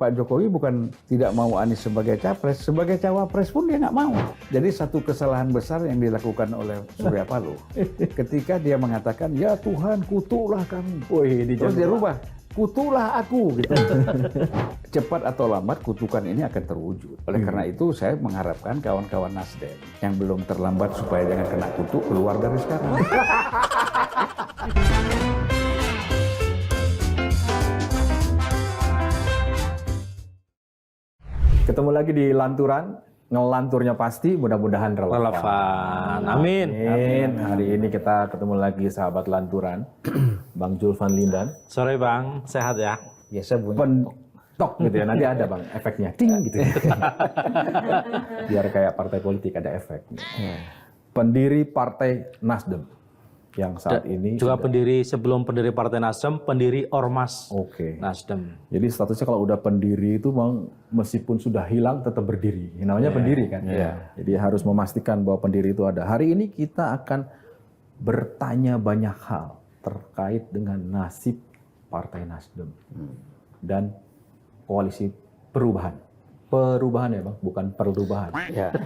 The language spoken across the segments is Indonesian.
Pak Jokowi bukan tidak mau Anies sebagai capres, sebagai cawapres pun dia nggak mau. Jadi satu kesalahan besar yang dilakukan oleh Surya Paloh ketika dia mengatakan, ya Tuhan kutuklah kami. Terus dia rubah, kutuklah aku. Gitu. Cepat atau lambat kutukan ini akan terwujud. Oleh karena itu saya mengharapkan kawan-kawan Nasdem yang belum terlambat supaya jangan kena kutuk keluar dari sekarang. Ketemu lagi di Lanturan, ngelanturnya pasti mudah-mudahan Relevan. Amin. Amin. Hari ini kita ketemu lagi sahabat Lanturan, Bang Julvan Lindan. Sore Bang, sehat ya? Biasa bunyi Pentok gitu ya, nanti ada Bang efeknya, ting gitu. Biar kayak partai politik ada efek. Pendiri Partai Nasdem yang saat ini juga sebelum pendiri Partai Nasdem, pendiri Ormas Nasdem. Jadi statusnya kalau udah pendiri itu Bang, meskipun sudah hilang tetap berdiri. Namanya pendiri kan. Jadi harus memastikan bahwa pendiri itu ada. Hari ini kita akan bertanya banyak hal terkait dengan nasib Partai Nasdem dan koalisi perubahan. Perubahan ya Bang, bukan perubahan.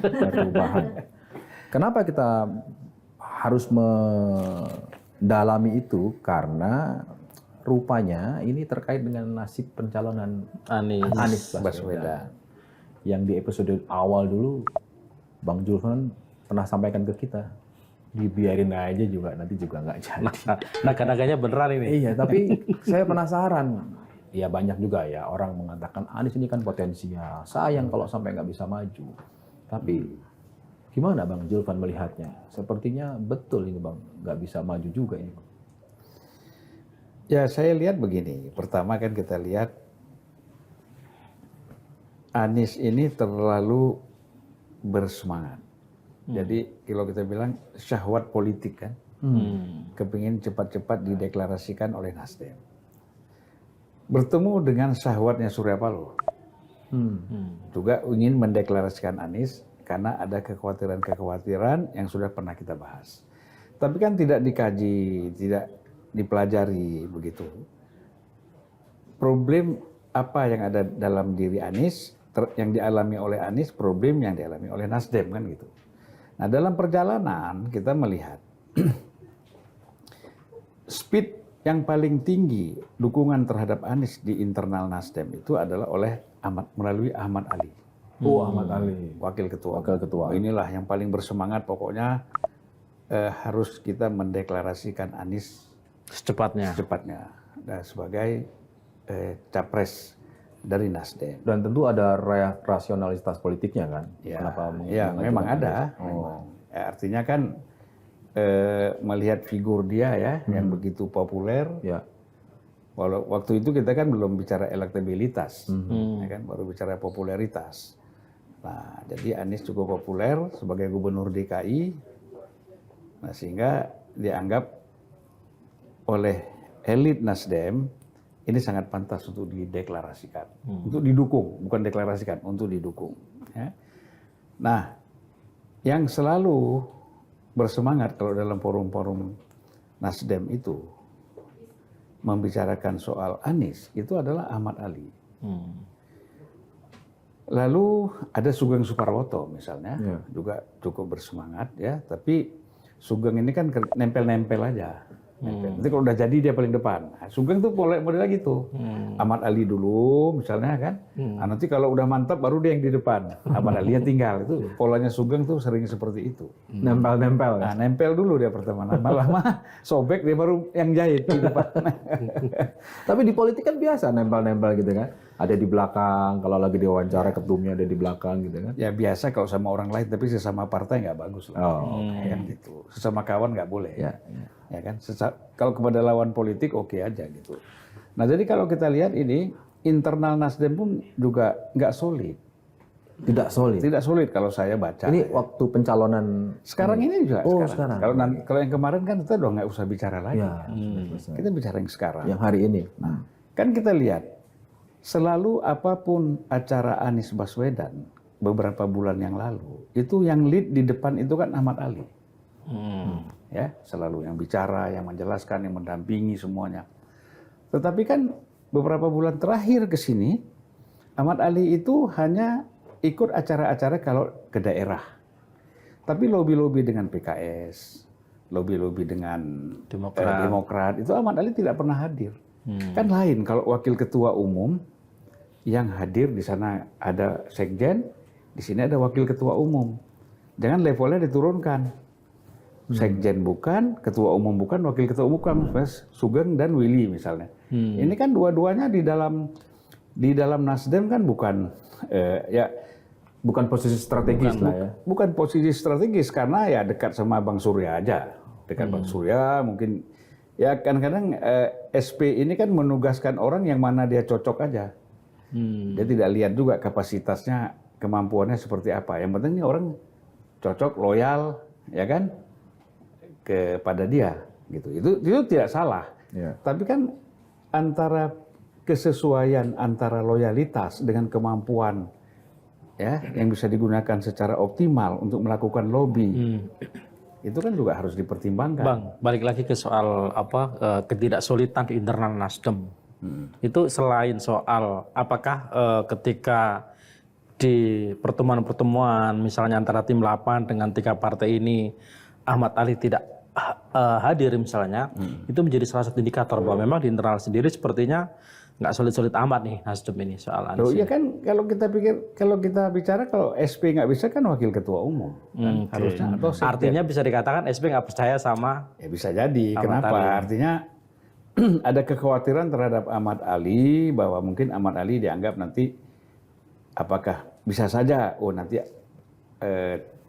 Perubahan. Kenapa kita harus mendalami itu? Karena rupanya ini terkait dengan nasib pencalonan Anies Baswedan. Yang di episode awal dulu Bang Julvan pernah sampaikan ke kita, dibiarin aja juga, nanti juga nggak jadi. Naga-naganya beneran ini. Iya, tapi saya penasaran. Ya banyak juga ya orang mengatakan Anies ini kan potensial, sayang kalau sampai nggak bisa maju. Tapi gimana Bang Julvan melihatnya? Sepertinya betul ini Bang, nggak bisa maju juga ini Bang. Ya saya lihat begini, pertama kan kita lihat Anies ini terlalu bersemangat. Jadi kalau kita bilang syahwat politik kan, kepingin cepat-cepat dideklarasikan oleh Nasdem. Bertemu dengan syahwatnya Surya Paloh, juga ingin mendeklarasikan Anies karena ada kekhawatiran-kekhawatiran yang sudah pernah kita bahas. Tapi kan tidak dikaji, tidak dipelajari begitu. Problem apa yang ada dalam diri Anies, yang dialami oleh Anies, problem yang dialami oleh Nasdem kan gitu. Nah dalam perjalanan kita melihat speed yang paling tinggi dukungan terhadap Anies di internal Nasdem itu adalah melalui Ahmad Ali. Ahmad Ali, Wakil Ketua. Inilah yang paling bersemangat, pokoknya harus kita mendeklarasikan Anies secepatnya sebagai capres dari Nasdem. Dan tentu ada rasionalitas politiknya kan? Ya, memang ada. Ya, artinya kan melihat figur dia ya yang begitu populer. Walau waktu itu kita kan belum bicara elektabilitas, ya kan, baru bicara popularitas. Nah, jadi Anies cukup populer sebagai gubernur DKI, nah, sehingga dianggap oleh elit Nasdem ini sangat pantas untuk dideklarasikan, untuk didukung, bukan deklarasikan, untuk didukung. Ya. Nah, yang selalu bersemangat kalau dalam forum-forum Nasdem itu membicarakan soal Anies itu adalah Ahmad Ali. Lalu ada Sugeng Suparwoto misalnya, juga cukup bersemangat ya, tapi Sugeng ini kan nempel-nempel aja. Nanti kalau udah jadi dia paling depan. Nah, Sugeng tuh modelnya gitu. Ahmad Ali dulu misalnya kan. Nah, nanti kalau udah mantap baru dia yang di depan. Ahmad Ali yang tinggal. Itu polanya Sugeng tuh sering seperti itu. Nempel-nempel. Nah, nempel dulu dia pertama. Lama-lama sobek dia baru yang jahit di depan. Tapi di politik kan biasa nempel-nempel gitu kan. Ada di belakang, kalau lagi diwawancara ketumnya ada di belakang gitu kan. Ya biasa kalau sama orang lain, tapi sesama partai nggak bagus lah. Kan gitu. Sesama kawan nggak boleh. Ya kan. Kalau kepada lawan politik oke aja gitu. Nah jadi kalau kita lihat ini internal Nasdem pun juga nggak solid. Tidak solid kalau saya baca. Ini waktu pencalonan sekarang ini juga. Sekarang. Kalau yang kemarin kan kita udah nggak usah bicara lagi. Kita bicara yang sekarang. Yang hari ini. Nah, kan kita lihat selalu apapun acara Anies Baswedan beberapa bulan yang lalu itu yang lead di depan itu kan Ahmad Ali. Ya, selalu yang bicara, yang menjelaskan, yang mendampingi semuanya. Tetapi kan beberapa bulan terakhir ke sini Ahmad Ali itu hanya ikut acara-acara kalau ke daerah. Tapi lobby-lobby dengan PKS, lobby-lobby dengan Demokrat, itu Ahmad Ali tidak pernah hadir. Kan lain kalau wakil ketua umum yang hadir di sana ada sekjen, di sini ada wakil ketua umum. Jangan levelnya diturunkan. Sekjen bukan, ketua umum bukan, wakil ketua umum bukan, Sugeng dan Willy misalnya. Ini kan dua-duanya di dalam Nasdem kan bukan bukan posisi strategis lah ya. Bukan posisi strategis karena ya dekat sama Bang Surya aja. Dekat Bang Surya mungkin ya kadang-kadang SP ini kan menugaskan orang yang mana dia cocok aja. Dia tidak lihat juga kapasitasnya, kemampuannya seperti apa. Yang penting ini orang cocok, loyal, ya kan, kepada dia gitu. Itu tidak salah. Ya. Tapi kan antara kesesuaian antara loyalitas dengan kemampuan ya yang bisa digunakan secara optimal untuk melakukan lobby itu kan juga harus dipertimbangkan. Bang, balik lagi ke soal ketidaksolidan di internal Nasdem. Itu selain soal apakah ketika di pertemuan-pertemuan misalnya antara tim 8 dengan 3 partai ini Ahmad Ali tidak hadir misalnya, itu menjadi salah satu indikator bahwa memang di internal sendiri sepertinya nggak solid-solid amat nih Nasdem ini soal Anies. Loh, iya kan kalau kita bicara kalau SP nggak bisa kan wakil ketua umum kan harusnya atau artinya bisa dikatakan SP nggak percaya sama ya bisa jadi. Ahmad Kenapa? Ali. Artinya ada kekhawatiran terhadap Ahmad Ali bahwa mungkin Ahmad Ali dianggap nanti apakah bisa saja nanti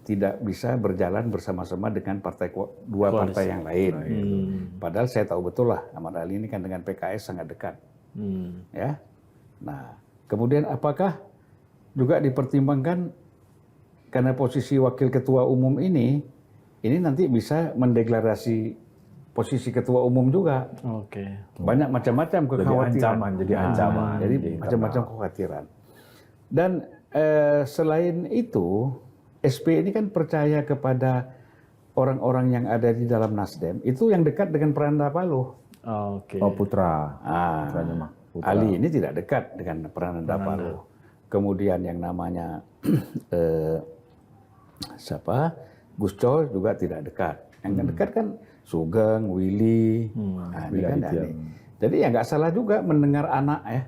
tidak bisa berjalan bersama-sama dengan dua partai yang lain. Padahal saya tahu betul lah Ahmad Ali ini kan dengan PKS sangat dekat. Ya, nah kemudian apakah juga dipertimbangkan karena posisi wakil ketua umum ini nanti bisa mendeklarasi posisi ketua umum juga. Oke. Banyak macam-macam kekhawatiran. Jadi ancaman. Jadi macam-macam kekhawatiran. Dan selain itu, SP ini kan percaya kepada orang-orang yang ada di dalam Nasdem itu yang dekat dengan Prananda Paloh. Oke. Oh, Putra. Putra. Ali ini tidak dekat dengan Prananda Paloh. Kemudian yang namanya Gus Coy juga tidak dekat. Yang dekat kan Sugeng, Willy, ini kan jadi ya nggak salah juga mendengar anak ya.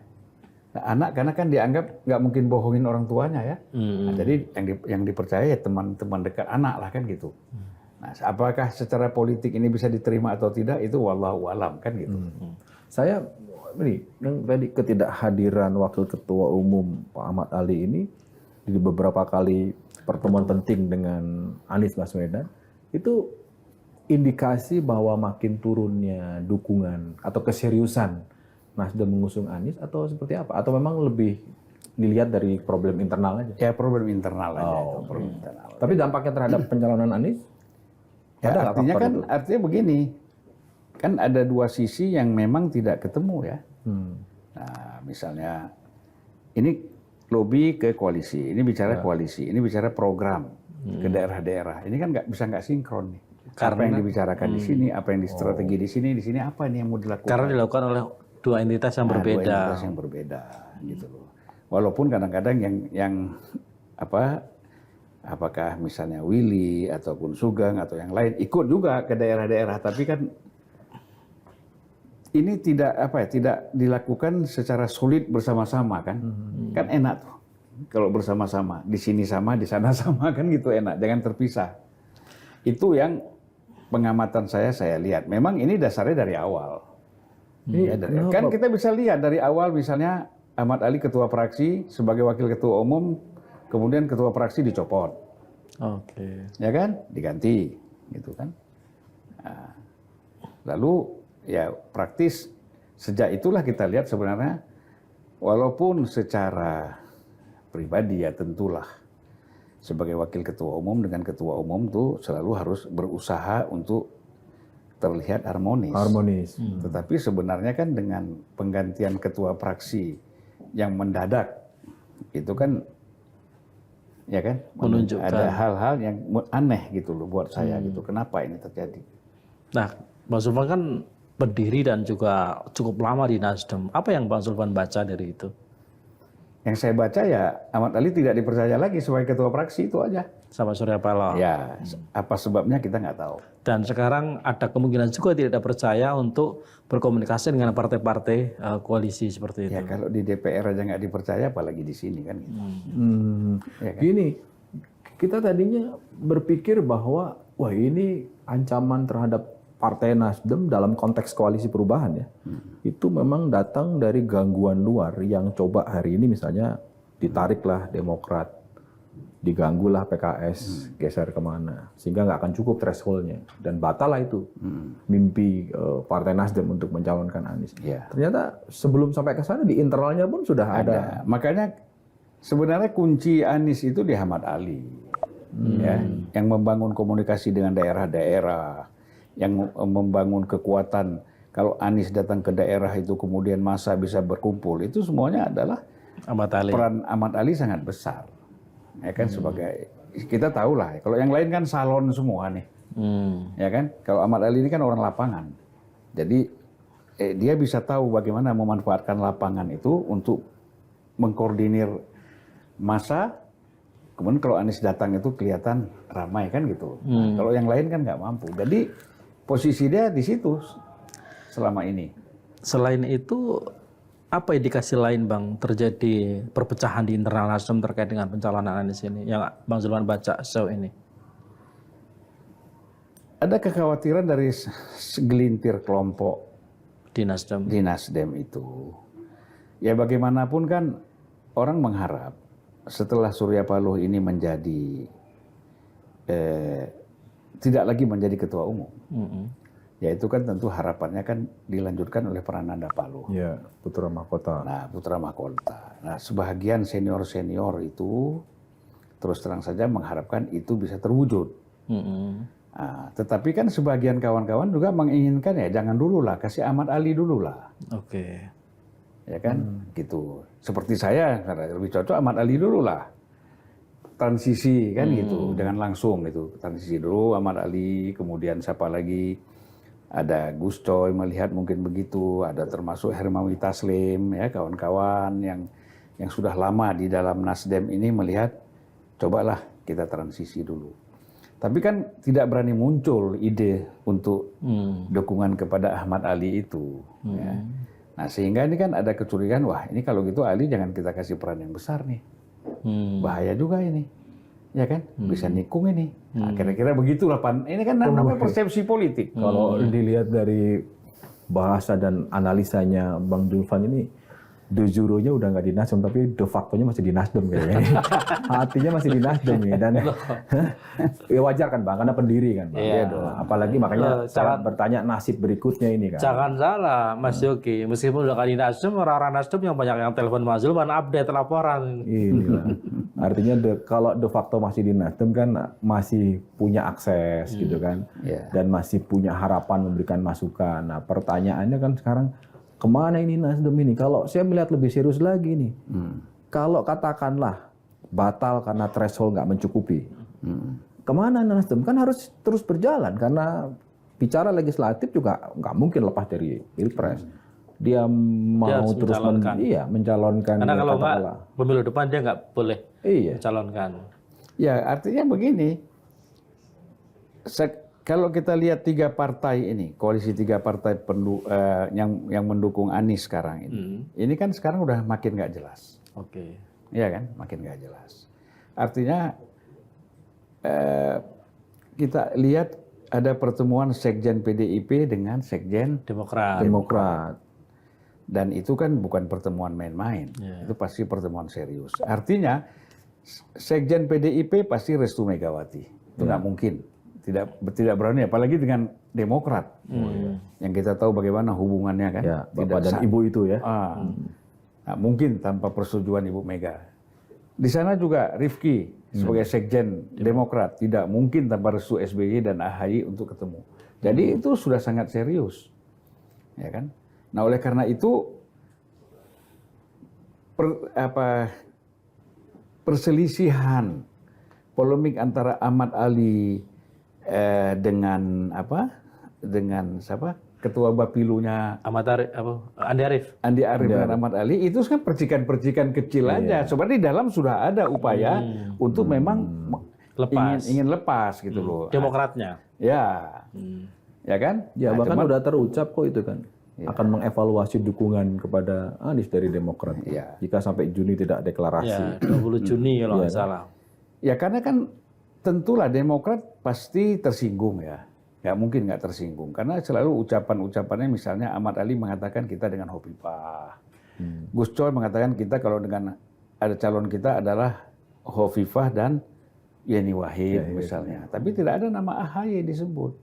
Anak karena kan dianggap nggak mungkin bohongin orang tuanya ya. Nah, jadi yang dipercaya ya teman-teman dekat anak lah kan gitu. Nah, apakah secara politik ini bisa diterima atau tidak itu wallahu alam kan gitu. Saya yang tadi ketidakhadiran wakil ketua umum Pak Ahmad Ali ini di beberapa kali pertemuan penting dengan Anies Baswedan itu indikasi bahwa makin turunnya dukungan atau keseriusan Nasdem mengusung Anies atau seperti apa? Atau memang lebih dilihat dari problem internal aja? Ya problem internal aja. Problem internal. Tapi dampaknya terhadap pencalonan Anies? Ya, artinya begini, kan ada dua sisi yang memang tidak ketemu ya. Nah, misalnya ini lobby ke koalisi, ini bicara koalisi, ini bicara program ke daerah-daerah. Ini kan nggak sinkron nih. Apa yang dibicarakan di sini, apa yang strategi di sini apa ini yang mau dilakukan? Karena dilakukan oleh dua entitas yang berbeda. Dua entitas yang berbeda, gitu loh. Walaupun kadang-kadang yang apakah misalnya Willy ataupun Sugeng atau yang lain ikut juga ke daerah-daerah, tapi kan ini tidak dilakukan secara solid bersama-sama kan. Kan enak tuh kalau bersama-sama, di sini sama, di sana sama kan gitu enak, jangan terpisah. Itu yang pengamatan saya lihat. Memang ini dasarnya dari awal. Kan kita bisa lihat dari awal misalnya Ahmad Ali ketua fraksi sebagai wakil ketua umum, kemudian ketua fraksi dicopot. Oke. Ya kan? Diganti gitu kan. Nah, lalu ya praktis sejak itulah kita lihat sebenarnya walaupun secara pribadi ya tentulah sebagai wakil ketua umum dengan ketua umum tuh selalu harus berusaha untuk terlihat harmonis. Tetapi sebenarnya kan dengan penggantian ketua fraksi yang mendadak itu kan ya kan menunjukkan ada hal-hal yang aneh gitu loh buat saya gitu. Kenapa ini terjadi? Nah, Bang Zulfan kan berdiri dan juga cukup lama di Nasdem. Apa yang Bang Zulfan baca dari itu? Yang saya baca ya Ahmad Ali tidak dipercaya lagi sebagai ketua fraksi, itu aja. Sama Surya Paloh. Ya, apa sebabnya kita nggak tahu. Dan sekarang ada kemungkinan juga tidak percaya untuk berkomunikasi dengan partai-partai koalisi seperti itu. Ya kalau di DPR aja nggak dipercaya, apalagi di sini kan. Gitu. Ya kan? Gini, kita tadinya berpikir bahwa wah ini ancaman terhadap Partai Nasdem dalam konteks koalisi perubahan ya, itu memang datang dari gangguan luar yang coba hari ini misalnya ditariklah Demokrat, diganggulah PKS, geser kemana, sehingga nggak akan cukup thresholdnya dan batal lah itu mimpi Partai Nasdem untuk mencalonkan Anies. Ya. Ternyata sebelum sampai ke sana di internalnya pun sudah ada. Makanya sebenarnya kunci Anies itu di Ahmad Ali, ya, yang membangun komunikasi dengan daerah-daerah, yang membangun kekuatan. Kalau Anies datang ke daerah itu kemudian massa bisa berkumpul, itu semuanya adalah Ahmad Ali. peran Ahmad Ali sangat besar. Ya kan, sebagai kita tahu lah, kalau yang lain kan salon semua nih, ya kan. Kalau Ahmad Ali ini kan orang lapangan, jadi dia bisa tahu bagaimana memanfaatkan lapangan itu untuk mengkoordinir massa. Kemudian kalau Anies datang itu kelihatan ramai kan gitu. Nah, kalau yang lain kan nggak mampu. Jadi posisi dia di situ selama ini. Selain itu, apa indikasi lain Bang terjadi perpecahan di internal Nasdem terkait dengan pencalonan Anies ini yang Bang Zulfan baca sejauh ini? Ada kekhawatiran dari segelintir kelompok Di Nasdem. di Nasdem itu. Ya bagaimanapun kan orang mengharap setelah Surya Paloh ini menjadi tidak lagi menjadi ketua umum. Ya itu kan tentu harapannya kan dilanjutkan oleh Prananda Paloh. Ya, putra mahkota. Nah, putra mahkota. Nah, sebahagian senior-senior itu terus terang saja mengharapkan itu bisa terwujud. Nah, tetapi kan sebagian kawan-kawan juga menginginkan ya jangan dulu lah, kasih Ahmad Ali dulu lah. Oke. Ya kan, gitu. Seperti saya, karena lebih cocok Ahmad Ali dulu lah. Transisi kan gitu, jangan langsung gitu. Transisi dulu Ahmad Ali, kemudian siapa lagi? Ada Gus Coy melihat mungkin begitu, ada termasuk Hermawi Taslim ya kawan-kawan yang sudah lama di dalam Nasdem ini melihat cobalah kita transisi dulu. Tapi kan tidak berani muncul ide untuk dukungan kepada Ahmad Ali itu. Ya. Nah sehingga ini kan ada kecurigaan, wah ini kalau gitu Ali jangan kita kasih peran yang besar nih, bahaya juga ini, ya kan, bisa nikung ini. Nah, kira-kira begitulah Pan. Ini kan namanya persepsi politik. Kalau dilihat dari bahasa dan analisanya Bang Zulfan ini, de jure-nya udah nggak di Nasdem, tapi de facto-nya masih di Nasdem kayaknya. Hatinya masih di Nasdem ya. Dan ya wajar kan Bang, karena pendiri kan Bang. Iya. Apalagi makanya saya bertanya nasib berikutnya ini kan. Jangan salah Mas Yogi, meskipun udah di Nasdem, orang-orang Nasdem yang banyak yang telepon Mas Zulfan update laporan. Inilah. Artinya kalau de facto masih di Nasdem kan masih punya akses gitu kan. Dan masih punya harapan memberikan masukan. Nah pertanyaannya kan sekarang, kemana ini Nasdem ini? Kalau saya melihat lebih serius lagi nih, kalau katakanlah batal karena threshold nggak mencukupi, kemana Nasdem? Kan harus terus berjalan karena bicara legislatif juga nggak mungkin lepas dari pilpres. Dia mau terus mencalonkan. Karena kalau nggak pemilu depan dia nggak boleh mencalonkan. Ya artinya begini. Kalau kita lihat tiga partai ini, koalisi tiga partai yang mendukung Anies sekarang ini kan sekarang udah makin nggak jelas. Oke. Iya kan, makin nggak jelas. Artinya kita lihat ada pertemuan Sekjen PDIP dengan Sekjen Demokrat. Dan itu kan bukan pertemuan main-main, itu pasti pertemuan serius. Artinya Sekjen PDIP pasti restu Megawati, itu nggak mungkin. Tidak berani, apalagi dengan Demokrat, yang kita tahu bagaimana hubungannya kan. Ya, Bapak dan Ibu itu ya. Nah, mungkin tanpa persetujuan Ibu Mega. Di sana juga Rifki sebagai Sekjen Demokrat tidak mungkin tanpa restu SBY dan AHY untuk ketemu. Jadi itu sudah sangat serius, ya kan. Nah oleh karena itu perselisihan polemik antara Ahmad Ali dengan siapa ketua Bapilunya Andi Arief dengan Ahmad Ali, itu kan percikan-percikan kecil aja. Sebenarnya di dalam sudah ada upaya untuk memang ingin lepas gitu loh. Demokratnya. Ya. Ya kan? Ya, bahkan udah terucap kok itu kan. Akan mengevaluasi dukungan kepada Anies dari Demokrat. Ya. Jika sampai Juni tidak deklarasi. Ya, 20 Juni kalau nggak salah. Ya karena kan tentulah Demokrat pasti tersinggung ya. Nggak mungkin nggak tersinggung. Karena selalu ucapan-ucapannya misalnya Ahmad Ali mengatakan kita dengan Hovifah. Gus Coy mengatakan kita kalau dengan ada calon kita adalah Hovifah dan Yeni Wahid misalnya. Tapi tidak ada nama AHY disebut.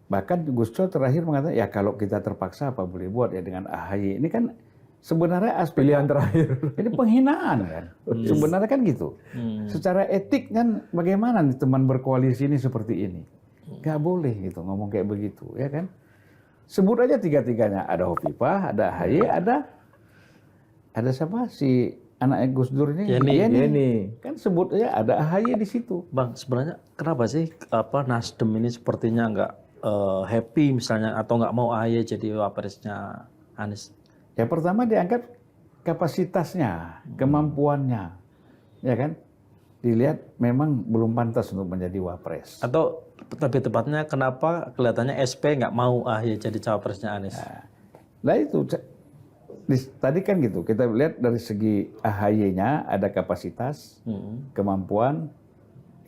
Bahkan Gus Coy terakhir mengatakan ya kalau kita terpaksa apa boleh buat ya dengan AHY. Ini kan sebenarnya aspek pilihan terakhir. Ini penghinaan kan. Sebenarnya kan gitu. Secara etik kan bagaimana nih teman berkoalisi ini seperti ini. Nggak boleh gitu ngomong kayak begitu ya kan. Sebut aja tiga-tiganya. Ada Hovifah, ada AHY, ada siapa si anak Gus Dur ini? Yeni. Kan sebut aja ada AHY di situ. Bang, sebenarnya kenapa sih Nasdem ini sepertinya nggak happy misalnya atau nggak mau AHY jadi wapresnya Anies? Ya pertama diangkat kapasitasnya, kemampuannya, ya kan? Dilihat memang belum pantas untuk menjadi wapres. Atau lebih tepatnya kenapa kelihatannya SP nggak mau AHY jadi cawapresnya Anies? Nah itu tadi kan gitu, kita lihat dari segi AHY-nya ada kapasitas, kemampuan,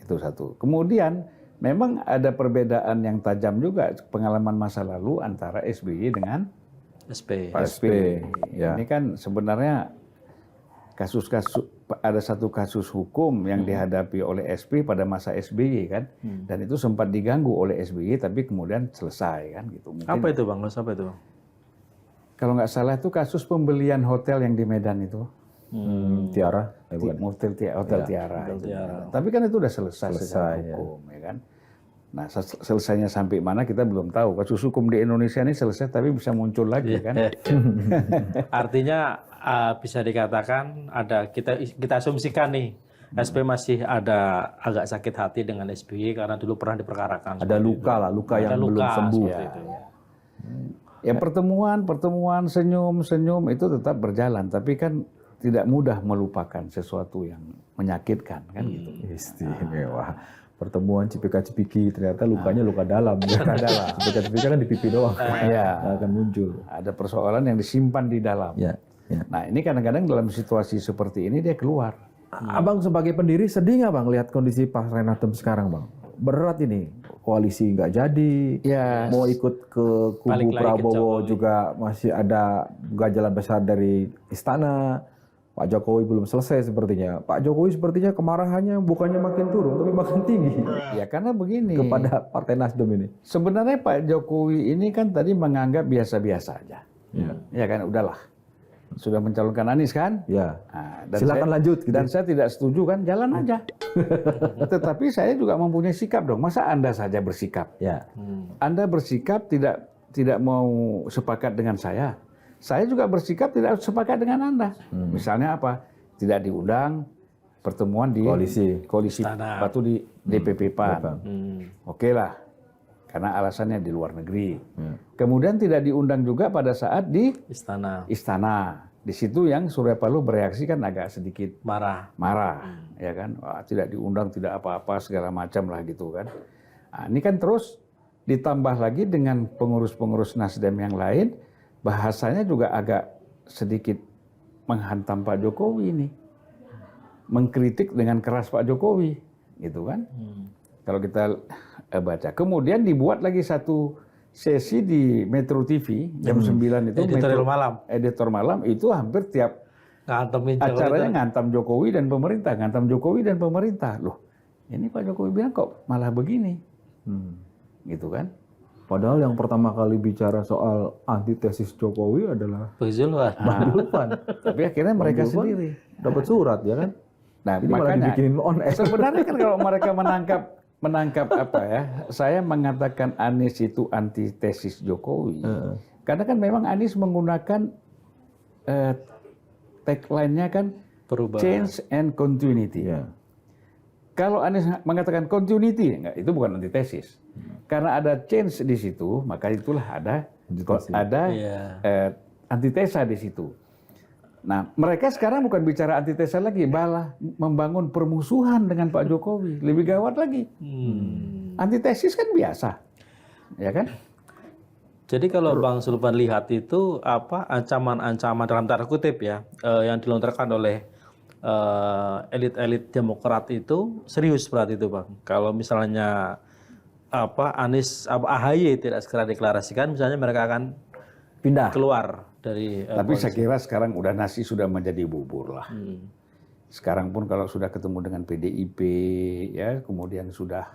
itu satu. Kemudian memang ada perbedaan yang tajam juga pengalaman masa lalu antara SBY dengan SP. Ya. Ini kan sebenarnya ada satu kasus hukum yang dihadapi oleh SP pada masa SBY kan, dan itu sempat diganggu oleh SBY tapi kemudian selesai kan gitu. Mungkin, apa itu bang? Apa itu? Kalau nggak salah itu kasus pembelian hotel yang di Medan itu. Tiara, Hotel Tiara. Tapi kan itu udah selesai secara hukum ya kan. Nah selesainya sampai mana kita belum tahu. Kasus hukum di Indonesia ini selesai tapi bisa muncul lagi kan. Artinya bisa dikatakan ada kita asumsikan nih SP masih ada agak sakit hati dengan SBY karena dulu pernah diperkarakan. Ada luka yang belum sembuh. Ya pertemuan senyum itu tetap berjalan tapi kan tidak mudah melupakan sesuatu yang menyakitkan kan gitu. Istimewa. Pertemuan Cipika-Cipiki ternyata lukanya luka dalam. Cipika-Cipiki kan di pipi doang. Akan muncul. Ada persoalan yang disimpan di dalam. Nah ini kadang-kadang dalam situasi seperti ini dia keluar. Abang sebagai pendiri sedih nggak bang lihat kondisi Partai Nasdem sekarang bang? Berat ini, koalisi nggak jadi, mau ikut ke kubu Prabowo juga masih ada ganjalan besar dari istana. Pak Jokowi belum selesai sepertinya. Pak Jokowi sepertinya kemarahannya bukannya makin turun, tapi makin tinggi. Ya karena begini. Kepada Partai Nasdem ini. Sebenarnya Pak Jokowi ini kan tadi menganggap biasa-biasa aja. Ya kan, udahlah. Sudah mencalonkan Anies kan? Ya. Nah, silakan lanjut. Gitu. Dan saya tidak setuju kan, jalan aja. Tetapi saya juga mempunyai sikap dong. Masa Anda saja bersikap? Anda bersikap tidak mau sepakat dengan saya. Saya juga bersikap tidak sepakat dengan Anda. Misalnya apa? Tidak diundang pertemuan di koalisi Batu di DPP PAN. Oke lah, karena alasannya di luar negeri. Kemudian tidak diundang juga pada saat di istana. Di situ yang Surya Paloh bereaksi kan agak sedikit marah, ya kan? Wah, tidak diundang, tidak apa-apa segala macam lah gitu kan. Nah, ini kan terus ditambah lagi dengan pengurus-pengurus Nasdem yang lain. Bahasanya juga agak sedikit menghantam Pak Jokowi ini. Mengkritik dengan keras Pak Jokowi, gitu kan. Kalau kita baca. Kemudian dibuat lagi satu sesi di Metro TV, jam 9 itu. Editor malam, itu hampir tiap acaranya ngantam Jokowi dan pemerintah. Loh, ini Pak Jokowi bilang kok malah begini. Gitu kan. Padahal yang pertama kali bicara soal antitesis Jokowi adalah Bang Zulfan. Tapi akhirnya mereka sendiri dapat surat ya kan. Nah, jadi makanya dibikinin on air. Sebenarnya kan kalau mereka menangkap apa ya? Saya mengatakan Anies itu antitesis Jokowi. Karena kan memang Anies menggunakan tagline-nya kan perubahan, change and continuity. Kalau Anies mengatakan continuity, enggak, itu bukan antitesis. karena ada change di situ, maka itulah ada antitesa di situ. Nah, mereka sekarang bukan bicara antitesa lagi, malah membangun permusuhan dengan Pak Jokowi. Lebih gawat lagi. Antitesis kan biasa, ya kan? Jadi kalau Bang Sulpan lihat itu ancaman-ancaman dalam tanda kutip ya yang dilontarkan oleh elit-elit Demokrat itu serius berarti itu, Bang. Kalau misalnya AHY tidak segera deklarasikan, misalnya mereka akan pindah keluar dari tapi saya kira sekarang udah nasi sudah menjadi bubur lah. Sekarang pun kalau sudah ketemu dengan PDIP ya, kemudian sudah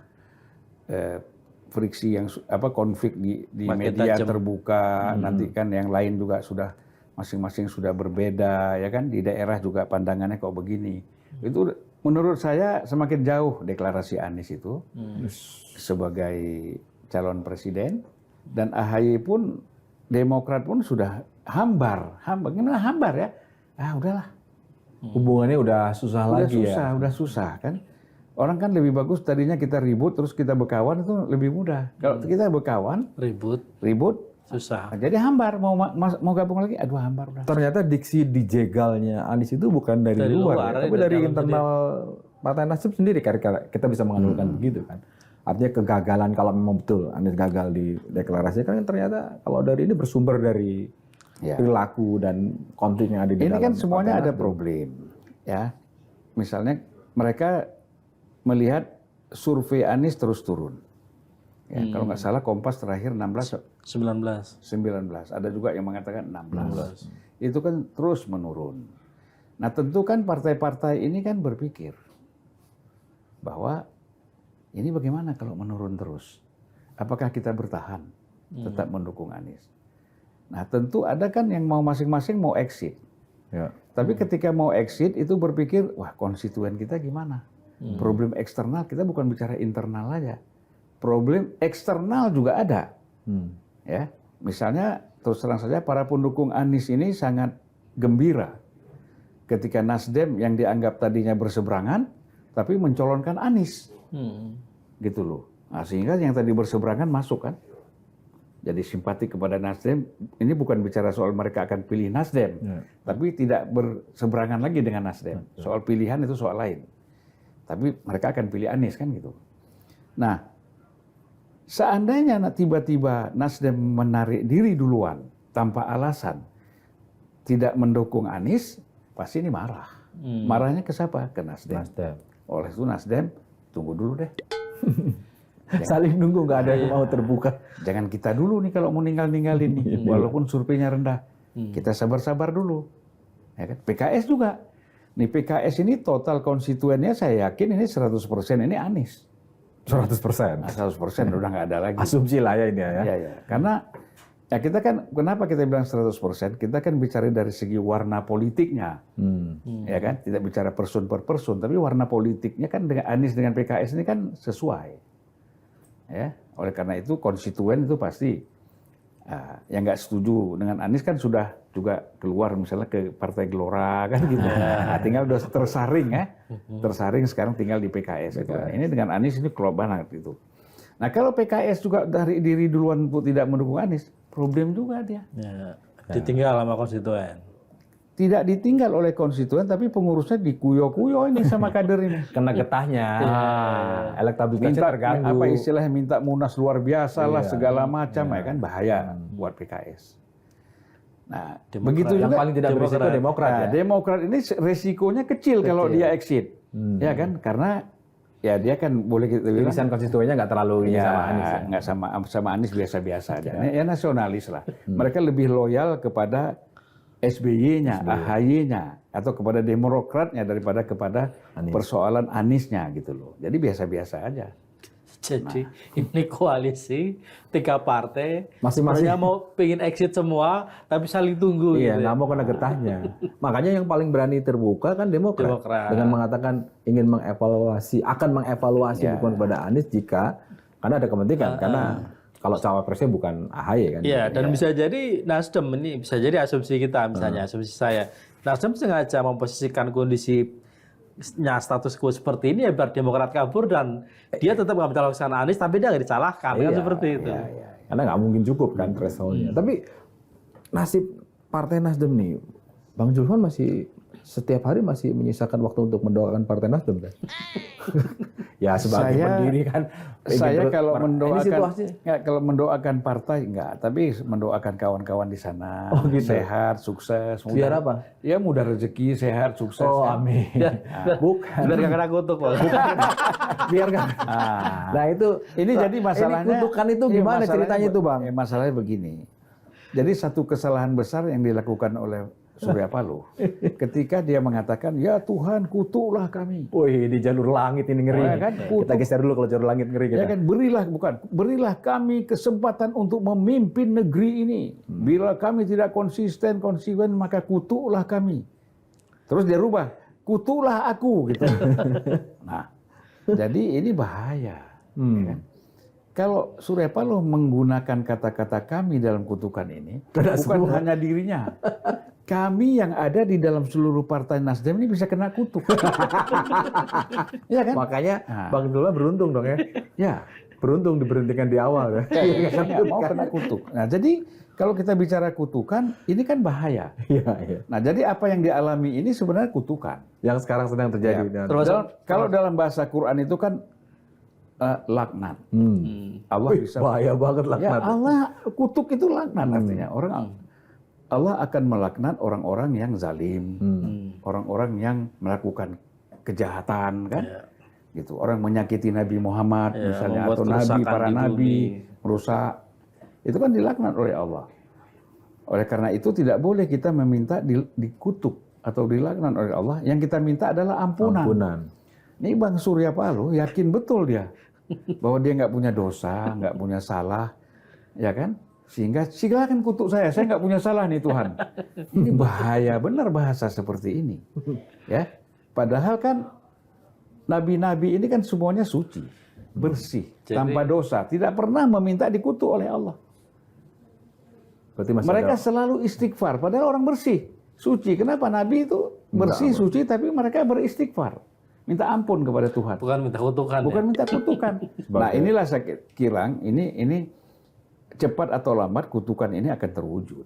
friksi yang konflik di media terbuka, nanti kan yang lain juga sudah masing-masing sudah berbeda ya kan, di daerah juga pandangannya kok begini. Itu menurut saya semakin jauh deklarasi Anies itu sebagai calon presiden, dan AHY pun Demokrat pun sudah hambar. Gimana hambar ya? Udahlah. Hubungannya udah susah lagi ya. Udah susah kan. Orang kan lebih bagus tadinya kita ribut terus kita berkawan, itu lebih mudah. Kalau kita berkawan, ribut susah. Jadi hambar, mau gabung lagi, aduh hambar udah. Ternyata diksi dijegalnya Anies itu bukan dari luar ya, tapi dari internal Partai Nasdem sendiri. Kita bisa menganalogkan begitu kan. Artinya kegagalan, kalau memang betul Anies gagal di deklarasi, kan ternyata kalau dari ini bersumber dari perilaku dan konflik yang ada di dalam. Ini kan semuanya ada problem, ya. Misalnya mereka melihat survei Anies terus turun. Ya, kalau nggak salah Kompas terakhir 19. Ada juga yang mengatakan 16. Itu kan terus menurun. Nah tentu kan partai-partai ini kan berpikir bahwa ini bagaimana kalau menurun terus? Apakah kita bertahan tetap mendukung Anies? Nah tentu ada kan yang mau masing-masing mau exit. Ya. Tapi ketika mau exit itu berpikir, wah konstituen kita gimana? Problem eksternal, kita bukan bicara internal aja. Problem eksternal juga ada. Ya, misalnya terus terang saja para pendukung Anies ini sangat gembira ketika Nasdem yang dianggap tadinya berseberangan, tapi mencolonkan Anies. Gitu loh. Nah, sehingga yang tadi berseberangan masuk kan. Jadi simpati kepada Nasdem, ini bukan bicara soal mereka akan pilih Nasdem, tapi tidak berseberangan lagi dengan Nasdem. Soal pilihan itu soal lain. Tapi mereka akan pilih Anies kan gitu. Nah, seandainya tiba-tiba Nasdem menarik diri duluan tanpa alasan, tidak mendukung Anies, pasti ini marah. Marahnya ke siapa? Ke Nasdem. Oleh itu Nasdem, tunggu dulu deh. Saling nunggu, nggak ada yang mau terbuka. Jangan kita dulu nih kalau mau ninggalin nih, walaupun surveinya rendah. Kita sabar-sabar dulu. Ya kan? PKS juga. Nih PKS ini total konstituennya saya yakin ini 100% ini Anies. 100%? 100% udah nggak ada lagi. Asumsi lah ya ini ya. Ya. Karena ya kita kan, kenapa kita bilang 100%? Kita kan bicara dari segi warna politiknya. Ya kan? Tidak bicara person per person, tapi warna politiknya kan dengan Anies dengan PKS ini kan sesuai. Ya, oleh karena itu konstituen itu pasti yang nggak setuju dengan Anies kan sudah juga keluar misalnya ke Partai Gelora kan gitu. Nah, tinggal udah tersaring tersaring sekarang tinggal di PKS. Gitu. Ini dengan Anies ini klop banget gitu. Nah kalau PKS juga dari diri duluan tidak mendukung Anies, problem juga dia. Ya, ditinggal sama konstituen. Tidak ditinggal oleh konstituen, tapi pengurusnya dikuyo-kuyo ini sama kader ini. Kena getahnya, elektabilitasnya terganggu. Apa istilahnya, minta munas luar biasa lah, segala macam ya kan, bahaya buat PKS. Nah, begitu juga yang paling tidak berisiko Demokrat ya. Demokrat ini resikonya kecil kalau dia exit, ya kan, karena ya dia kan boleh kita bilang irisan konstituennya nggak terlalu ini sama Anies. Ya? Nggak sama Anies biasa-biasa aja. Ya nasionalis lah. Mereka lebih loyal kepada SBY-nya, AHY-nya, atau kepada Demokratnya daripada kepada persoalan Aniesnya gitu loh. Jadi biasa-biasa aja. Jadi ini koalisi 3 partai, masing-masing mau pengen exit semua, tapi saling tunggu. Iya, gitu. Nggak mau kena getahnya. Makanya yang paling berani terbuka kan Demokrat. Dengan mengatakan ingin akan mengevaluasi dukungan kepada Anies jika karena ada kepentingan, karena kalau cawapresnya bukan AHY kan. Iya, dan bisa jadi Nasdem ini bisa jadi asumsi kita misalnya, asumsi saya. Nasdem sengaja memposisikan kondisi status quo seperti ini ya biar Demokrat kabur dan dia tetap nggak mencalonkan Anies tapi dia nggak disalahkan kan seperti itu. Karena nggak mungkin cukup kan thresholdnya. Tapi nasib Partai Nasdem nih, Bang Julfan masih setiap hari masih menyisakan waktu untuk mendoakan Partai Nasdem kan? Ya sebagai pendiri kan. Saya kalau mendoakan partai enggak, tapi mendoakan kawan-kawan di sana sehat, sukses. Biar apa? Ya mudah rezeki, sehat, sukses. Oh amin. Bukan. Biar nggak kena kutuk Pak. Biar kan. Nah itu. Ini jadi masalahnya. Ini kutukan itu gimana ceritanya itu Bang? Masalahnya begini. Jadi satu kesalahan besar yang dilakukan oleh Surya Paloh ketika dia mengatakan ya Tuhan kutuklah kami. Wih di jalur langit ini ngeri. Nah, kan, kita geser dulu kalau jalur langit ngeri kita. Ya kan berilah kami kesempatan untuk memimpin negeri ini. Bila kami tidak konsekuen maka kutuklah kami. Terus dia rubah kutuklah aku gitu. Nah jadi ini bahaya. Ya kan? Kalau Surya Paloh menggunakan kata-kata kami dalam kutukan ini bukan hanya dirinya. Kami yang ada di dalam seluruh partai Nasdem ini bisa kena kutuk. Ya kan? Makanya Bang Julfan beruntung dong ya. Ya, beruntung diberhentikan di awal ya. Saya nggak mau kena kutuk. Nah, jadi kalau kita bicara kutukan, ini kan bahaya. Iya. Nah, jadi apa yang dialami ini sebenarnya kutukan. Yang sekarang sedang terjadi. Ya. Kalau dalam bahasa Quran itu kan laknat. Allah bisa bahaya banget laknat. Ya, Allah kutuk itu laknat artinya. Allah akan melaknat orang-orang yang zalim, orang-orang yang melakukan kejahatan, kan? Gitu. Orang menyakiti Nabi Muhammad, misalnya, atau Nabi, para Nabi, merusak. Itu kan dilaknat oleh Allah. Oleh karena itu tidak boleh kita meminta dikutuk atau dilaknat oleh Allah. Yang kita minta adalah ampunan. Ini Bang Surya Paloh yakin betul dia bahwa dia nggak punya dosa, nggak punya salah, ya kan? Sehingga silakan kutuk saya nggak punya salah nih Tuhan. Ini bahaya benar bahasa seperti ini. Ya, padahal kan nabi-nabi ini kan semuanya suci, bersih, tanpa dosa, tidak pernah meminta dikutuk oleh Allah. Mereka selalu istighfar, padahal orang bersih, suci. Kenapa nabi itu bersih, suci, tapi mereka beristighfar, minta ampun kepada Tuhan. Bukan minta kutukan. Bukan minta kutukan. Nah inilah saya kira ini cepat atau lambat kutukan ini akan terwujud.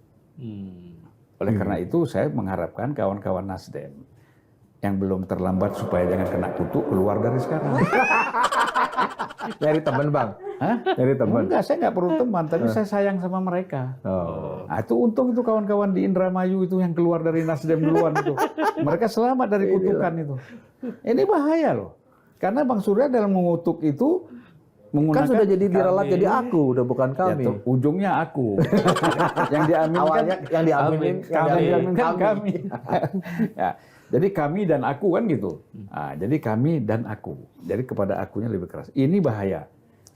Oleh karena itu saya mengharapkan kawan-kawan Nasdem yang belum terlambat supaya jangan kena kutuk keluar dari sekarang. Nyari teman Bang? Hah? Nyari teman? Enggak, saya nggak perlu teman, tapi saya sayang sama mereka. Nah, itu untung itu kawan-kawan di Indramayu itu yang keluar dari Nasdem duluan itu. Mereka selamat dari kutukan itu. Ini bahaya loh. Karena Bang Surya dalam mengutuk itu kan sudah jadi diralat jadi aku, udah bukan kami. Ya, ujungnya aku. Yang diaminkan awalnya yang diaminkan kami. Ya, jadi kami dan aku kan gitu. Nah, jadi kami dan aku. Jadi kepada akunya lebih keras. Ini bahaya.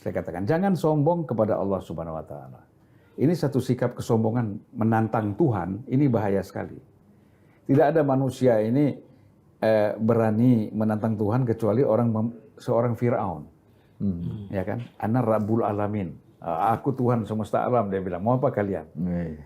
Saya katakan jangan sombong kepada Allah Subhanahu wa taala. Ini satu sikap kesombongan menantang Tuhan, ini bahaya sekali. Tidak ada manusia ini berani menantang Tuhan kecuali seorang Firaun. Ya kan? Ana Rabbul Alamin. Aku Tuhan semesta alam, dia bilang. Mau apa kalian?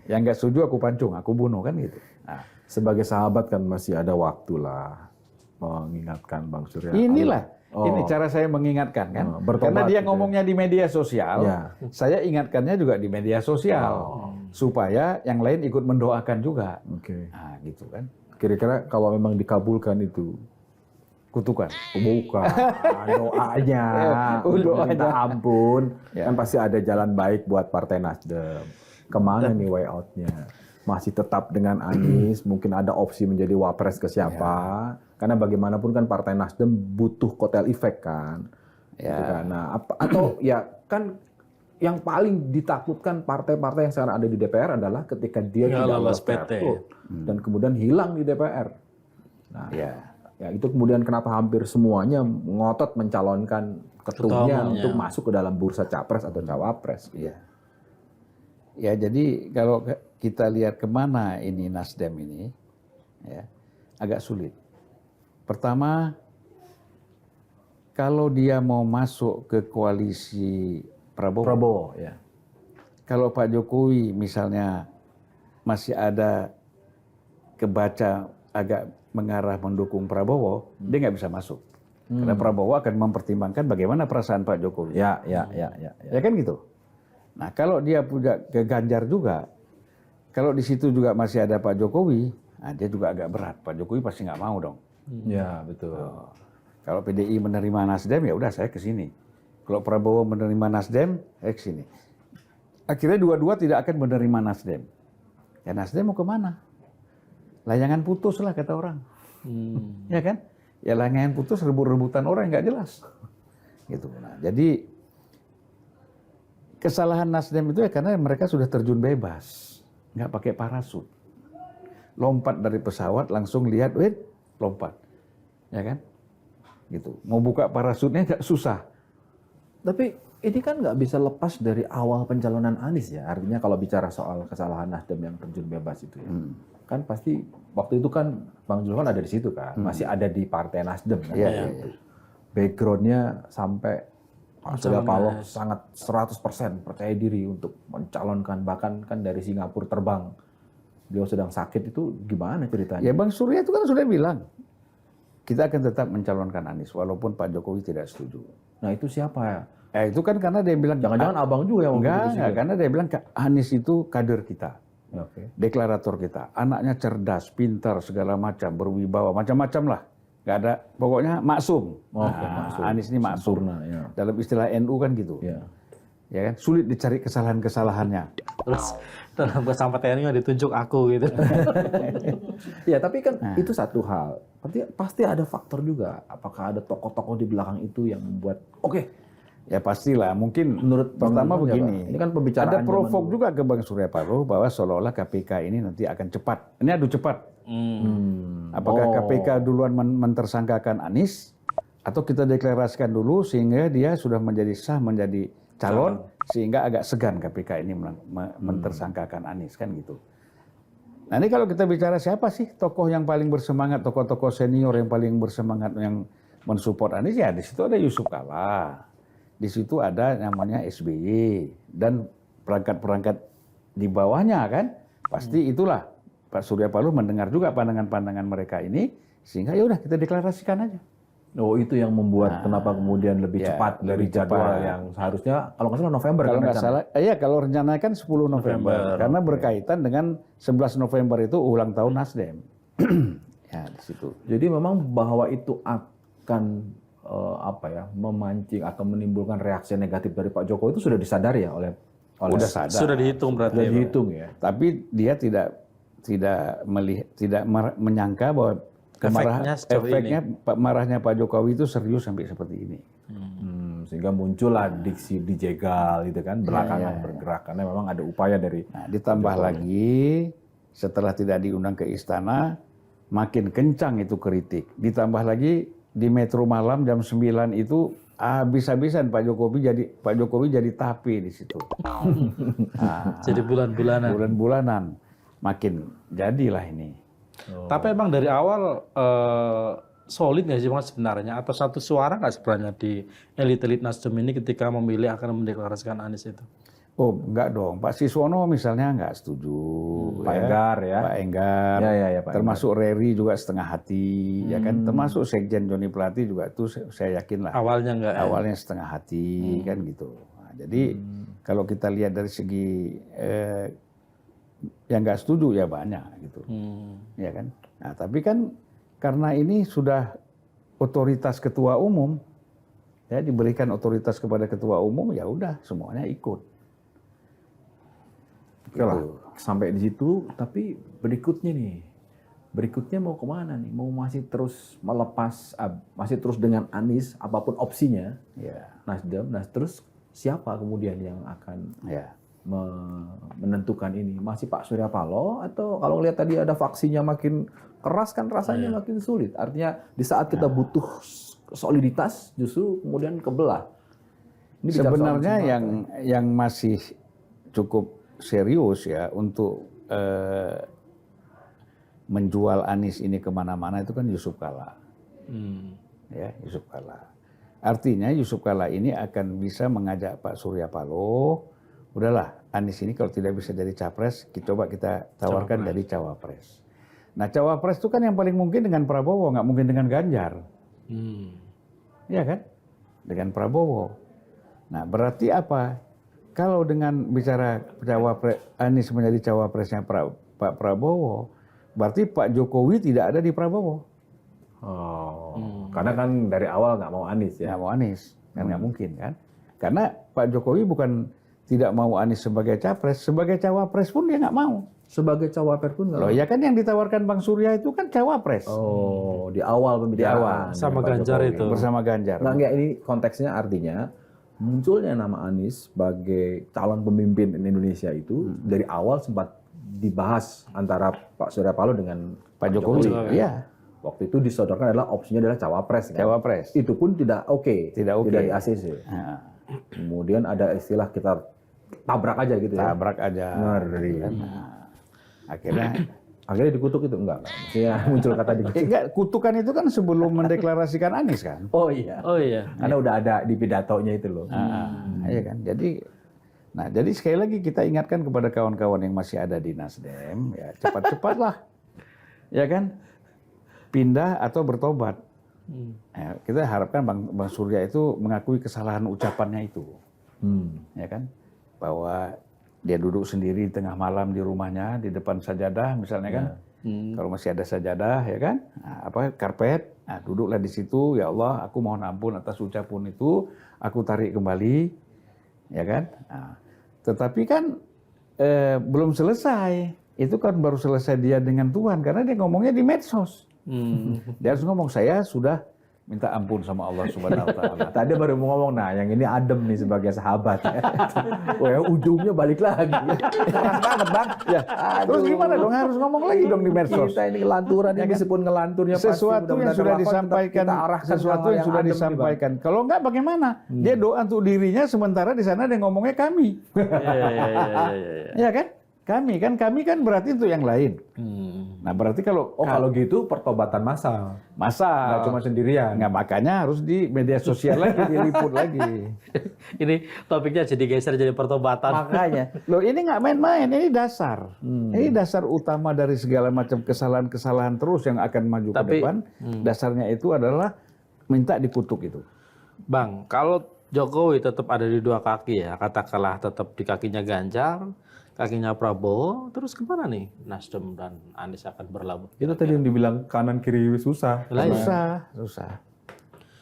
Yang nggak setuju aku pancung, aku bunuh kan gitu. Nah, sebagai sahabat kan masih ada waktu lah mengingatkan Bang Surya. Inilah, ini cara saya mengingatkan kan. Karena dia ngomongnya di media sosial, saya ingatkannya juga di media sosial. Supaya yang lain ikut mendoakan juga. Nah gitu kan. Kira-kira kalau memang dikabulkan itu, kutukan. Bukan, doanya, minta ampun, kan pasti ada jalan baik buat Partai Nasdem. Kemana nih way out-nya? Masih tetap dengan Anies, mungkin ada opsi menjadi wapres ke siapa? Karena bagaimanapun kan Partai Nasdem butuh kotel efek kan. Nah, atau ya kan yang paling ditakutkan partai-partai yang sekarang ada di DPR adalah ketika dia tidak lolos PT dan kemudian hilang di DPR. Nah, ya itu kemudian kenapa hampir semuanya ngotot mencalonkan ketumnya untuk masuk ke dalam bursa capres atau cawapres. Ya jadi kalau kita lihat kemana ini Nasdem ini, ya agak sulit. Pertama, kalau dia mau masuk ke koalisi Prabowo, ya. Kalau Pak Jokowi misalnya masih ada kebaca agak mengarah mendukung Prabowo, dia nggak bisa masuk. Karena Prabowo akan mempertimbangkan bagaimana perasaan Pak Jokowi. Ya kan gitu. Nah kalau dia punya ke Ganjar juga, kalau di situ juga masih ada Pak Jokowi, nah dia juga agak berat. Pak Jokowi pasti nggak mau dong. Ya, betul. Kalau PDI menerima Nasdem, ya udah saya ke sini. Kalau Prabowo menerima Nasdem, saya ke sini. Akhirnya dua-dua tidak akan menerima Nasdem. Ya Nasdem mau kemana? Layangan putus lah kata orang. Ya kan? Ya layangan putus, rebut-rebutan orang nggak jelas. Gitu. Nah, jadi kesalahan Nasdem itu ya karena mereka sudah terjun bebas, nggak pakai parasut. Lompat dari pesawat langsung lihat, lompat. Ya kan? Gitu. Mau buka parasutnya nggak susah. Tapi ini kan nggak bisa lepas dari awal pencalonan Anies ya. Artinya kalau bicara soal kesalahan Nasdem yang terjun bebas itu ya. Kan pasti waktu itu kan Bang Zulfan ada di situ kan. Masih ada di Partai Nasdem kan. Iya. Backgroundnya sampai Pak Surya Paloh sangat 100% percaya diri untuk mencalonkan. Bahkan kan dari Singapura terbang. Beliau sedang sakit itu gimana ceritanya? Ya Bang Surya itu kan sudah bilang, kita akan tetap mencalonkan Anies walaupun Pak Jokowi tidak setuju. Nah itu siapa ya? Itu kan karena dia bilang, Jangan-jangan abang juga yang enggak, karena dia bilang Anies itu kader kita, deklarator kita, anaknya cerdas, pintar, segala macam, berwibawa, macam-macam lah. Nggak ada, pokoknya maksum. Maksum. Anies ini maksum. Sempurna, ya. Dalam istilah NU kan gitu. Ya kan, sulit dicari kesalahan-kesalahannya. Terus dalam bersama TNI ditunjuk aku gitu. Ya tapi kan itu satu hal. Pasti ada faktor juga. Apakah ada tokoh-tokoh di belakang itu yang membuat Ya pastilah, mungkin menurut pertama Bang begini, ini kan pembicaraan ada provok juga ke Bang Surya Paloh bahwa seolah-olah KPK ini nanti akan cepat. Ini adu cepat. Apakah KPK duluan mentersangkakan Anies atau kita deklarasikan dulu sehingga dia sudah menjadi sah menjadi calon sehingga agak segan KPK ini mentersangkakan Anies kan gitu. Nah ini kalau kita bicara siapa sih tokoh yang paling bersemangat, tokoh-tokoh senior yang paling bersemangat yang mensupport Anies, ya di situ ada Yusuf Kalla. Di situ ada namanya SBY dan perangkat-perangkat di bawahnya kan. Pasti itulah Pak Surya Paloh mendengar juga pandangan-pandangan mereka ini sehingga ya udah kita deklarasikan aja. Oh itu yang membuat kenapa kemudian lebih cepat dari jadwal yang seharusnya kalau nggak salah November. Kalau nggak salah, kalau rencana kan 10 November. Karena berkaitan dengan 11 November itu ulang tahun Nasdem. Ya di situ. Jadi memang bahwa itu akan memancing atau menimbulkan reaksi negatif dari Pak Jokowi itu sudah disadari ya oleh Udah sadar. Sudah dihitung berarti. Sudah dihitung ya. Tapi dia tidak menyangka bahwa efeknya marahnya Pak Jokowi itu serius sampai seperti ini. Sehingga muncullah diksi dijegal gitu kan, belakangan bergerak karena memang ada upaya dari. Nah, ditambah lagi setelah tidak diundang ke istana makin kencang itu kritik. Ditambah lagi di Metro Malam jam 9 itu habis-habisan Pak Jokowi jadi tapi di situ. Jadi bulan-bulanan makin jadilah ini. Tapi emang dari awal solid nggak sih Bang sebenarnya atau satu suara nggak sebenarnya di elit-elit Nasdem ini ketika memilih akan mendeklarasikan Anies itu? Oh enggak dong, Pak Siswono misalnya enggak setuju. Pak Enggar ya. Pak Enggar, Pak termasuk Enggar. Reri juga setengah hati, ya kan. Termasuk Sekjen Joni Plate juga itu saya yakin lah. Awalnya enggak. Awalnya setengah hati kan gitu. Nah, jadi kalau kita lihat dari segi yang enggak setuju ya banyak gitu, ya kan. Nah tapi kan karena ini sudah otoritas ketua umum, ya diberikan otoritas kepada ketua umum ya udah semuanya ikut. Oke lah, sampai di situ, tapi berikutnya mau kemana nih? Mau masih terus melepas, masih terus dengan Anies, apapun opsinya, Nasdem. Nah terus siapa kemudian yang akan menentukan ini? Masih Pak Surya Paloh atau kalau lihat tadi ada faksinya makin keras kan rasanya makin sulit. Artinya di saat kita butuh soliditas justru kemudian kebelah. Ini sebenarnya yang masih cukup serius ya untuk menjual Anies ini kemana-mana itu kan Yusuf Kalla. Ya, Yusuf Kalla. Artinya Yusuf Kalla ini akan bisa mengajak Pak Surya Paloh, udahlah Anies ini kalau tidak bisa jadi capres, coba kita tawarkan jadi cawapres. Nah, cawapres itu kan yang paling mungkin dengan Prabowo, nggak mungkin dengan Ganjar. Iya kan? Dengan Prabowo. Nah, berarti apa? Kalau dengan bicara cawapres, Anies menjadi cawapresnya Pak Prabowo, berarti Pak Jokowi tidak ada di Prabowo. Karena kan dari awal nggak mau Anies ya. Nggak mau Anies, kan nggak mungkin kan? Karena Pak Jokowi bukan tidak mau Anies sebagai capres, sebagai cawapres pun dia nggak mau. Sebagai cawapres pun nggak Loh, ya kan yang ditawarkan Bang Surya itu kan cawapres. di awal pembicaraan. Sama dengan Pak Ganjar Jokowi. itu. Bersama Ganjar. Nah, enggak, ini konteksnya artinya munculnya nama Anies sebagai calon pemimpin Indonesia itu dari awal sempat dibahas antara Pak Surya Paloh dengan Pak Jokowi. Iya, Waktu itu disodorkan adalah opsinya adalah cawapres. Kan? cawapres. Itu pun tidak oke. Tidak oke. Tidak di ACC. Nah, Kemudian ada istilah kita tabrak aja gitu ya. tabrak aja. Ngeri. Kan? Nah, akhirnya dikutuk itu enggak. Maksudnya muncul kata dikutuk. enggak, kutukan itu kan sebelum mendeklarasikan Anies kan. Oh iya. Oh iya. Karena udah ada di pidatonya itu loh. Iya kan. Jadi sekali lagi kita ingatkan kepada kawan-kawan yang masih ada di Nasdem, ya cepat-cepatlah, ya kan, pindah atau bertobat. Ya, kita harapkan Bang Surya itu mengakui kesalahan ucapannya itu, ya kan, bahwa dia duduk sendiri di tengah malam di rumahnya di depan sajadah misalnya kan, kalau masih ada sajadah ya kan, karpet, duduklah di situ, ya Allah, aku mohon ampun atas ucapan itu, aku tarik kembali, ya kan. Nah, tetapi kan belum selesai, itu kan baru selesai dia dengan Tuhan karena dia ngomongnya di medsos. Dia harus ngomong, saya sudah minta ampun sama Allah Subhanahu wa taala. Tadi baru mau ngomong, nah yang ini adem nih sebagai sahabat. Wah, ujungnya balik lagi. Keras banget, Bang. Ya, terus gimana dong? Harus ngomong lagi dong di medsos. Kita ini ngelanturan, ya, meskipun ngelanturnya sesuatu yang sudah disampaikan, sesuatu yang sudah disampaikan. Kalau enggak bagaimana? Dia doa untuk dirinya sementara di sana dia ngomongnya kami. Ya kan? Kami kan berarti untuk yang lain. Nah, berarti kalau kalau gitu pertobatan massal. Nggak cuma sendirian. Nggak, makanya harus di media sosial lagi, diliput lagi. Ini topiknya jadi geser jadi pertobatan. Makanya, loh ini nggak main-main, ini dasar. Ini dasar utama dari segala macam kesalahan-kesalahan terus yang akan maju ke depan. Dasarnya itu adalah minta dikutuk itu. Bang, kalau Jokowi tetap ada di dua kaki ya, katakanlah tetap di kakinya Ganjar, kakinya Prabowo, terus kemana nih Nasdem dan Anies akan berlabuh? Itu tadi yang dibilang kanan kiri susah. Susah.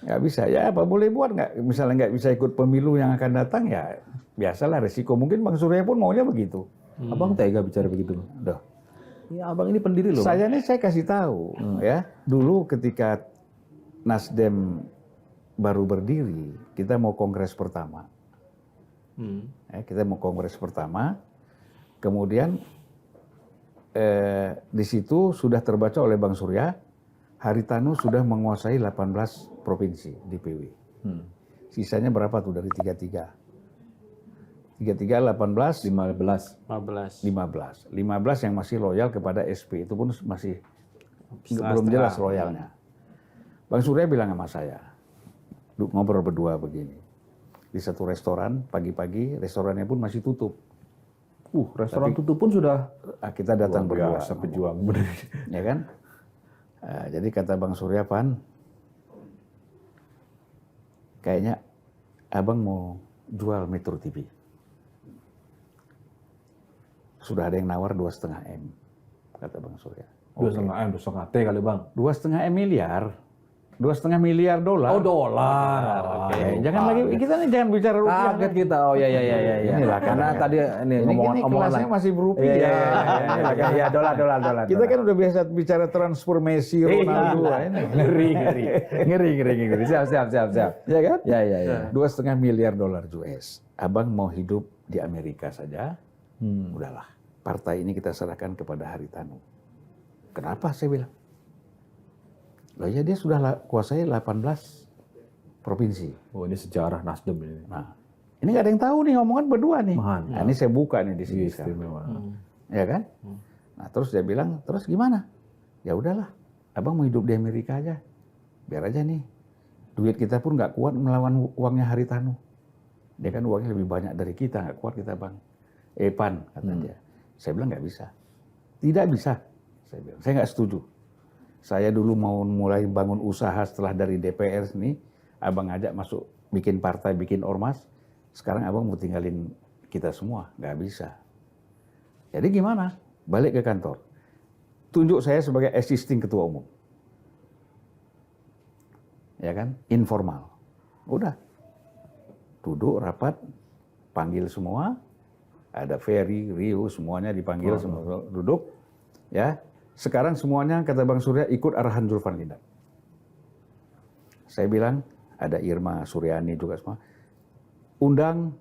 Nggak bisa. Ya apa boleh buat nggak? Misalnya nggak bisa ikut pemilu yang akan datang ya biasalah resiko. Mungkin Bang Surya pun maunya begitu. Abang tega bicara begitu loh. Udah. Ya abang ini pendiri loh. Saya kasih tahu ya. Dulu ketika Nasdem baru berdiri, kita mau kongres pertama. Kita mau kongres pertama. Kemudian di situ sudah terbaca oleh Bang Surya, Haritanu sudah menguasai 18 provinsi di PW. Sisanya berapa tuh dari 33? 33, 18, 15 yang masih loyal kepada SP, itu pun masih belum jelas loyalnya. Bang Surya bilang sama saya, ngobrol berdua begini, di satu restoran pagi-pagi, restorannya pun masih tutup. Restoran tutup pun sudah kita datang berdua. Pejuang benar. Ya kan? Jadi kata Bang Surya, Pan, kayaknya abang mau jual Metro TV. Sudah ada yang nawar 2,5 M, kata Bang Surya. 2,5 M, 2,5 T kali Bang. 2,5 miliar. $2,5 miliar. Oh, dolar. Oke. Jangan lagi, kita nih jangan bicara rupiah. Kaget kita. Oh ya. Inilah karena tadi ini omongan masih berupiah. Iya, dolar. Kita kan udah biasa bicara transfer Messi, Ronaldo. Ngeri. Siap. Ya kan? Ya. $2,5 miliar US. Abang mau hidup di Amerika saja. Udahlah. Partai ini kita serahkan kepada Haritanu. Kenapa saya bilang? Lah ya dia sudah kuasai 18 provinsi. Oh, ini sejarah Nasdem ini. Nah, ini nggak ada yang tahu nih, omongan berdua nih. Nah, ini saya buka nih di sini sekarang. Ya kan? Nah, terus dia bilang, terus gimana? Ya udahlah, abang mau hidup di Amerika aja. Biar aja nih, duit kita pun nggak kuat melawan uangnya Haritanu. Dia kan uangnya lebih banyak dari kita, nggak kuat kita bang. Pan, kata dia. Saya bilang nggak bisa. Tidak bisa. Saya bilang, saya nggak setuju. Saya dulu mau mulai bangun usaha setelah dari DPR sini, abang ajak masuk bikin partai, bikin ormas. Sekarang abang mau tinggalin kita semua, nggak bisa. Jadi gimana? Balik ke kantor. Tunjuk saya sebagai existing ketua umum. Ya kan? Informal. Udah. Duduk, rapat, panggil semua. Ada Ferry, Rio, semuanya dipanggil, semua duduk. Ya. Sekarang semuanya, kata Bang Surya, ikut arahan Zulfan Lindat. Saya bilang, ada Irma, Suryani juga semua. Undang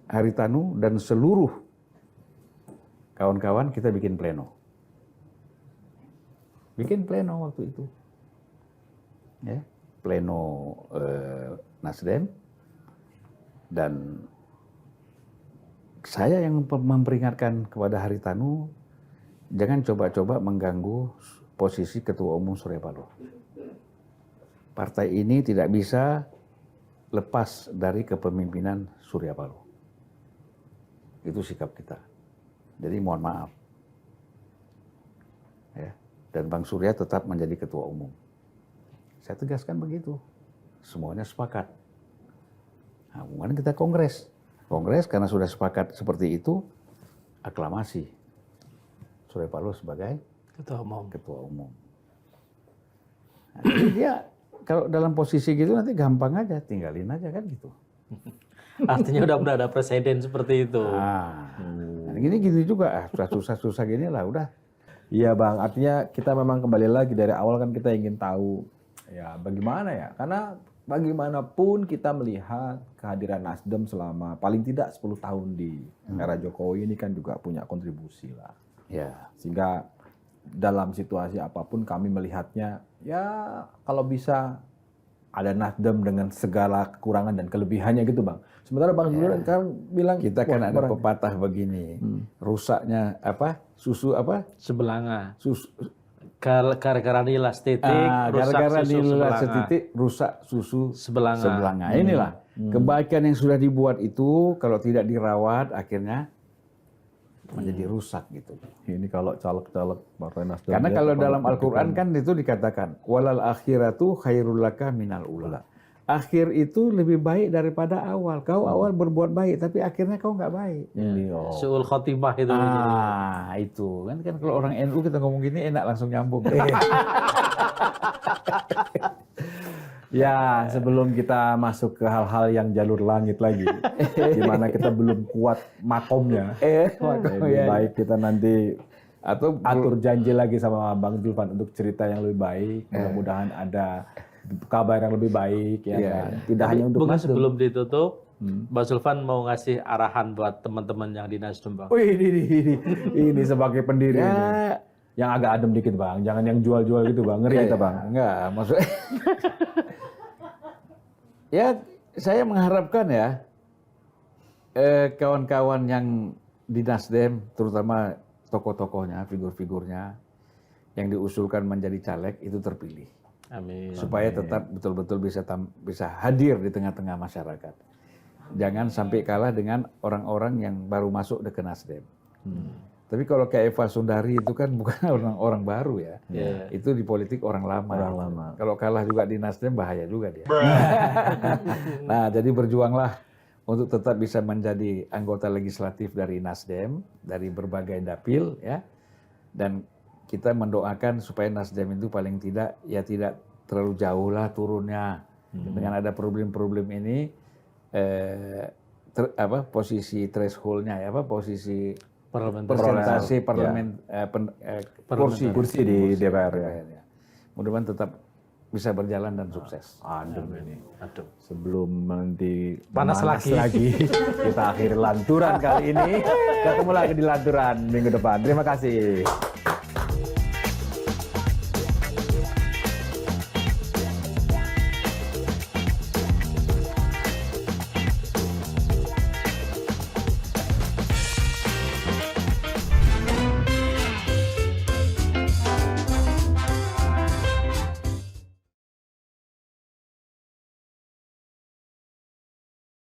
Haritanu dan seluruh kawan-kawan, kita bikin pleno. Bikin pleno waktu itu. Ya, pleno Nasdem. Dan saya yang memperingatkan kepada Haritanu, jangan coba-coba mengganggu posisi Ketua Umum Surya Paloh. Partai ini tidak bisa lepas dari kepemimpinan Surya Paloh. Itu sikap kita. Jadi mohon maaf. Ya. Dan Bang Surya tetap menjadi Ketua Umum. Saya tegaskan begitu. Semuanya sepakat. Nah, kemudian kita kongres. Kongres karena sudah sepakat seperti itu, aklamasi. Surya Paloh sebagai Ketua Umum. Nah, jadi dia kalau dalam posisi gitu nanti gampang aja, tinggalin aja kan gitu. Artinya udah ada presiden seperti itu. Nah, gini gitu juga, susah-susah gini lah udah. Iya Bang, artinya kita memang kembali lagi dari awal kan kita ingin tahu ya bagaimana ya, karena bagaimanapun kita melihat kehadiran Nasdem selama paling tidak 10 tahun di era Jokowi ini kan juga punya kontribusi lah. Ya. Sehingga dalam situasi apapun kami melihatnya ya kalau bisa ada Nasdem dengan segala kekurangan dan kelebihannya gitu Bang. Sementara Bang Zulfan kan bilang kita kan ada pepatah begini, rusaknya apa? Susu apa? Sebelanga. Susu Gara-gara nilas titik, gara-gara nilas titik, rusak susu sebelanga. Inilah kebaikan yang sudah dibuat itu kalau tidak dirawat akhirnya menjadi rusak gitu. Ini kalau caleg-caleg Partai Nasdem. Karena kalau dalam Al-Quran kan itu dikatakan walal akhiratu khairul laka minal ula. Akhir itu lebih baik daripada awal. Kau awal berbuat baik tapi akhirnya kau nggak baik. Su'ul khotimah itu. Itu kan kalau orang NU kita ngomong gini enak langsung nyambung. Ya, sebelum kita masuk ke hal-hal yang jalur langit lagi, di mana kita belum kuat makomnya, lebih baik kita nanti atau atur janji lagi sama Bang Zulfan untuk cerita yang lebih baik. Mudah-mudahan ada kabar yang lebih baik, ya kan? Tidak hanya untuk Bang, Nasdem. sebelum ditutup, Bang Zulfan mau ngasih arahan buat teman-teman yang di Nasdem, Bang. Wih, ini sebagai pendiri ini. Yang agak adem dikit Bang, jangan yang jual-jual gitu Bang, ngeri kita Bang. Enggak, maksudnya ya saya mengharapkan ya kawan-kawan yang di Nasdem, terutama tokoh-tokohnya, figur-figurnya yang diusulkan menjadi caleg itu terpilih. Amin. Supaya tetap betul-betul bisa hadir di tengah-tengah masyarakat. Jangan sampai kalah dengan orang-orang yang baru masuk ke Nasdem. Tapi kalau kayak Eva Sundari itu kan bukan orang baru ya. Itu di politik orang lama. Kalau kalah juga di Nasdem bahaya juga dia. Nah, jadi berjuanglah untuk tetap bisa menjadi anggota legislatif dari Nasdem, dari berbagai dapil ya. Dan kita mendoakan supaya Nasdem itu paling tidak terlalu jauh lah turunnya. Dengan ada problem-problem ini posisi threshold-nya posisi persentase kursi di DPR ya. Mudah-mudahan tetap bisa berjalan dan sukses. Adem ini. Sebelum nanti panas lagi. Kita akhiri lanturan kali ini. Ketemu lagi di lanturan minggu depan. Terima kasih.